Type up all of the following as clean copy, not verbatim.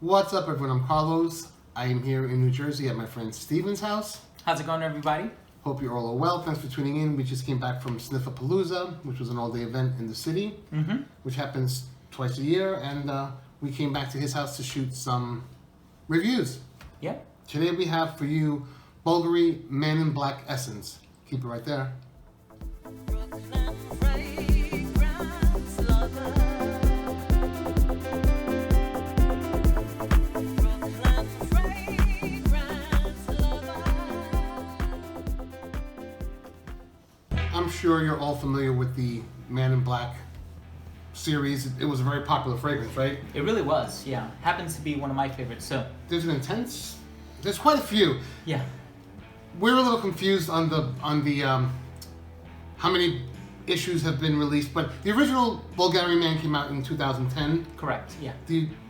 What's up, everyone? I'm Carlos. I am here in New Jersey at my friend Steven's house. How's it going, everybody? Hope you're all well. Thanks for tuning in. We just came back from Sniffapalooza, which was an all-day event in the city, which happens twice a year, and we came back to his house to shoot some reviews. Yep. Today we have for you Bvlgari Man in Black Essence. Keep it right there. I'm sure you're all familiar with the Man in Black series. It was a very popular fragrance, right? It really was, yeah. Happens to be one of my favorites, so. There's quite a few. Yeah. We're a little confused on the how many issues have been released, but the original Bvlgari Man came out in 2010. Correct, yeah.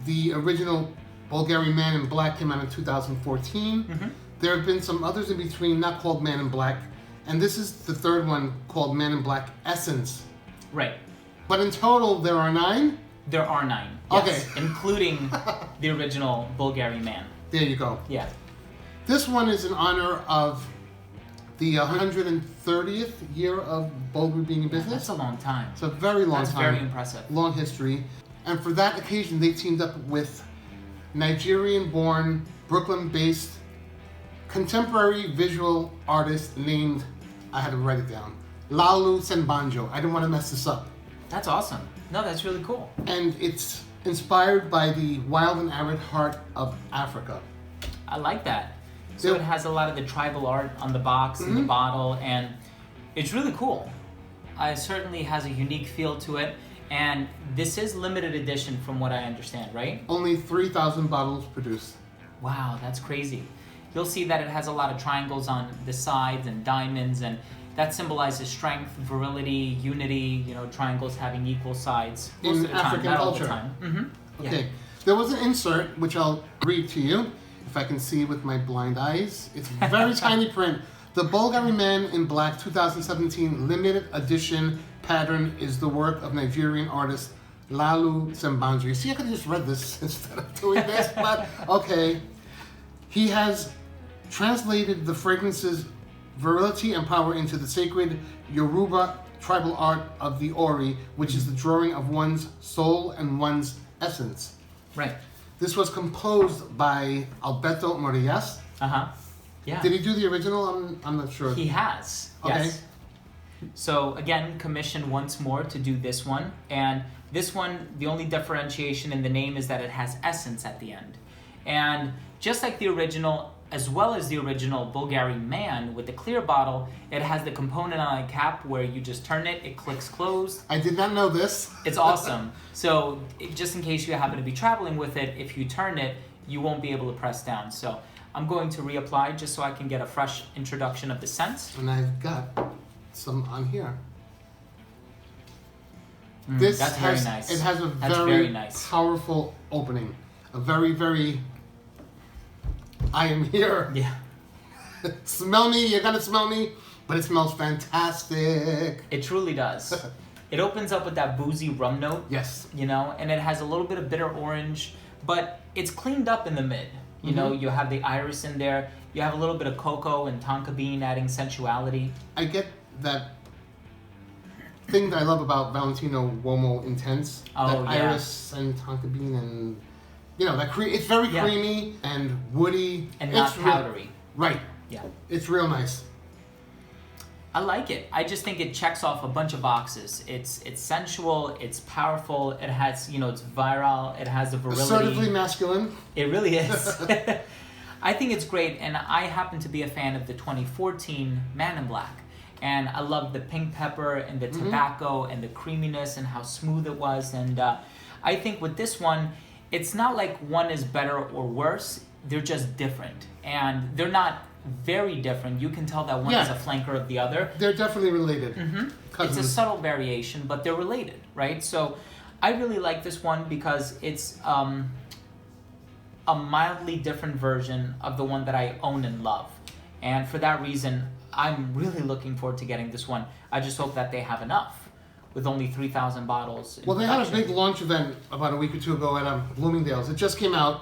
The original Bvlgari Man in Black came out in 2014. There have been some others in between, not called Man in Black, and this is the third one called Man in Black Essence. Right. But in total, there are 9? There are 9, yes, okay. Including the original Bvlgari Man. There you go. Yeah. This one is in honor of the 130th year of Bvlgari being in business. That's a long time. It's a very long time. That's very impressive. Long history. And for that occasion, they teamed up with Nigerian-born, Brooklyn-based, contemporary visual artist named, I had to write it down, Lalu Senbanjo. I didn't want to mess this up. That's awesome. No, that's really cool. And it's inspired by the wild and arid heart of Africa. I like that. So it has a lot of the tribal art on the box and the bottle, and it's really cool. It certainly has a unique feel to it, and this is limited edition from what I understand, right? Only 3,000 bottles produced. Wow, that's crazy. You'll see that it has a lot of triangles on the sides and diamonds, and that symbolizes strength, virility, unity, triangles having equal sides. Most In of the time, African not all culture. the time. Okay. There was an insert, which I'll read to you, if I can see with my blind eyes. It's very tiny print. The Bvlgari Man in Black 2017 limited edition pattern is the work of Nigerian artist Lalu Senbanjo. You see, I could have just read this instead of doing this, but okay. He has translated the fragrance's virility and power into the sacred Yoruba tribal art of the Ori, which is the drawing of one's soul and one's essence. Right. This was composed by Alberto Morillas. Yeah. Did he do the original? I'm not sure. He has. Okay. Yes. So again, commissioned once more to do this one, and this one, the only differentiation in the name is that it has essence at the end, and just like the original, as well as the original Bvlgari Man with the clear bottle, it has the component on a cap where you just turn it, it clicks closed. I did not know this. It's awesome. So just in case you happen to be traveling with it, if you turn it, you won't be able to press down. So I'm going to reapply just so I can get a fresh introduction of the scent. And I've got some on here. That's very nice. It has a very nice. powerful opening. A very, very... I am here. Yeah. Smell me, you're gonna smell me, but it smells fantastic. It truly does. It opens up with that boozy rum note. Yes. And it has a little bit of bitter orange, but it's cleaned up in the mid. You have the iris in there. You have a little bit of cocoa and tonka bean adding sensuality. I get that thing that I love about Valentino Uomo Intense. Oh, that iris and tonka bean and... it's very creamy and woody. And not powdery. Right. Yeah. It's real nice. I like it. I just think it checks off a bunch of boxes. It's sensual, it's powerful, it has, it's virile, it has the virility. Assertively masculine. It really is. I think it's great, and I happen to be a fan of the 2014 Man in Black. And I love the pink pepper and the tobacco and the creaminess and how smooth it was. And I think with this one, it's not like one is better or worse, they're just different. And they're not very different. You can tell that one is a flanker of the other. They're definitely related. It's a subtle variation, but they're related, right? So I really like this one because it's a mildly different version of the one that I own and love. And for that reason, I'm really looking forward to getting this one. I just hope that they have enough. with only 3,000 bottles. Well, they had a big launch event about a week or two ago at Bloomingdale's. It just came out.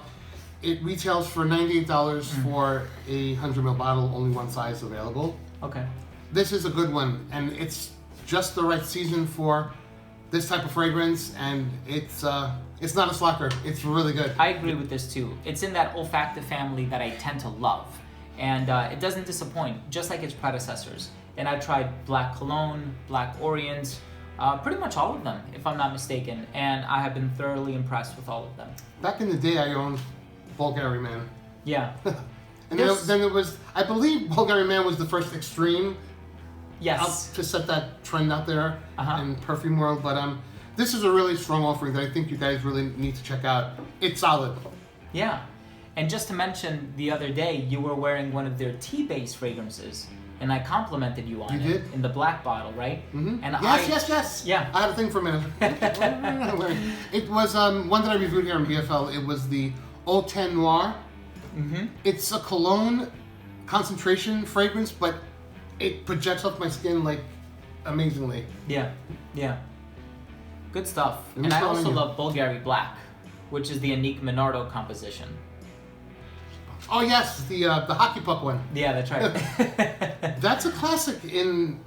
It retails for $98 for a 100 ml bottle, only one size available. Okay. This is a good one, and it's just the right season for this type of fragrance, and it's not a slacker. It's really good. I agree with this too. It's in that olfactive family that I tend to love, and it doesn't disappoint, just like its predecessors. And I've tried Black Cologne, Black Orient, pretty much all of them, if I'm not mistaken, and I have been thoroughly impressed with all of them. Back in the day, I owned Bvlgari Man. Yeah. And then it was, I believe Bvlgari Man was the first extreme Yes. to set that trend out there Uh-huh. in perfume world. But this is a really strong offering that I think you guys really need to check out. It's solid. Yeah. And just to mention, the other day you were wearing one of their tea-based fragrances, and I complimented you on You it did? in the black bottle, right? Mm-hmm. And Yes. Yeah. I had a thing for a minute. It was one that I reviewed here on BFL. It was the Eau Ten Noir. Mm-hmm. It's a cologne concentration fragrance, but it projects off my skin like amazingly. Yeah. Yeah. Good stuff. Let me And I smell also you. love Bvlgari Black, which is the Anique Minardo composition. Oh yes, the hockey puck one. Yeah, that's right. That's a classic in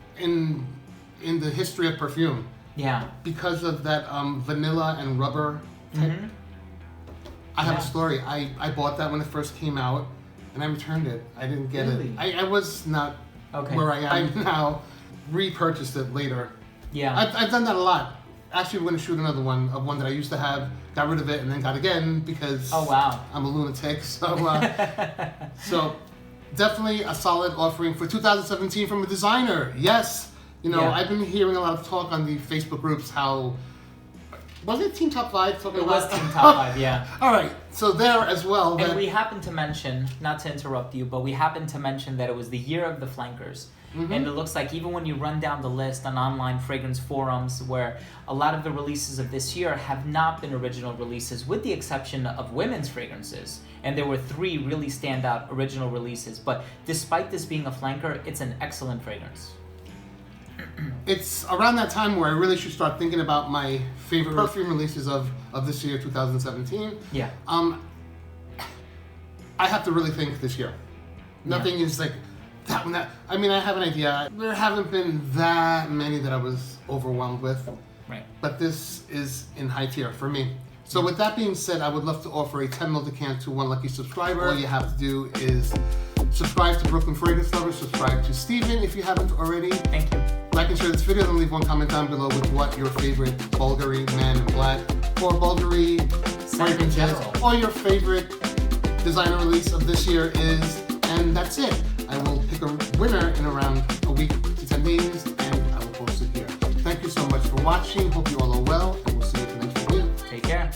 the history of perfume Yeah. because of that vanilla and rubber type. Mm-hmm. I have Yeah. a story. I bought that when it first came out, and I returned it. I didn't get Really? it. I was not Okay. where I am now. Repurchased it later. Yeah. I've done that a lot. Actually, we're going to shoot another one of one that I used to have, got rid of it, and then got again because Oh, wow. I'm a lunatic. So definitely a solid offering for 2017 from a designer. Yes, Yeah. I've been hearing a lot of talk on the Facebook groups how was it Team Top 5 talking It about was Team Top 5, yeah. All right, so there as well. And we happened to mention, not to interrupt you, but we happened to mention that it was the year of the flankers. Mm-hmm. And it looks like even when you run down the list on online fragrance forums, where a lot of the releases of this year have not been original releases, with the exception of women's fragrances. And there were 3 really standout original releases. But despite this being a flanker, it's an excellent fragrance. It's around that time where I really should start thinking about my favorite perfume releases of this year, 2017. Yeah. I have to really think this year. Nothing is like that one. I mean, I have an idea. There haven't been that many that I was overwhelmed with. Right. But this is in high tier for me. So with that being said, I would love to offer a 10 ml decant to one lucky subscriber. All you have to do is subscribe to Brooklyn Fragrance Lovers, subscribe to Steven if you haven't already. Thank you. Like and share this video, then leave one comment down below with what your favorite Bvlgari Man in Black or Bvlgari fragrance is, general. or your favorite designer release of this year is, and that's it. I will pick a winner in around a week to 10 days, and I will post it here. Thank you so much for watching. Hope you all are well, and we'll see you in the next video. Take care.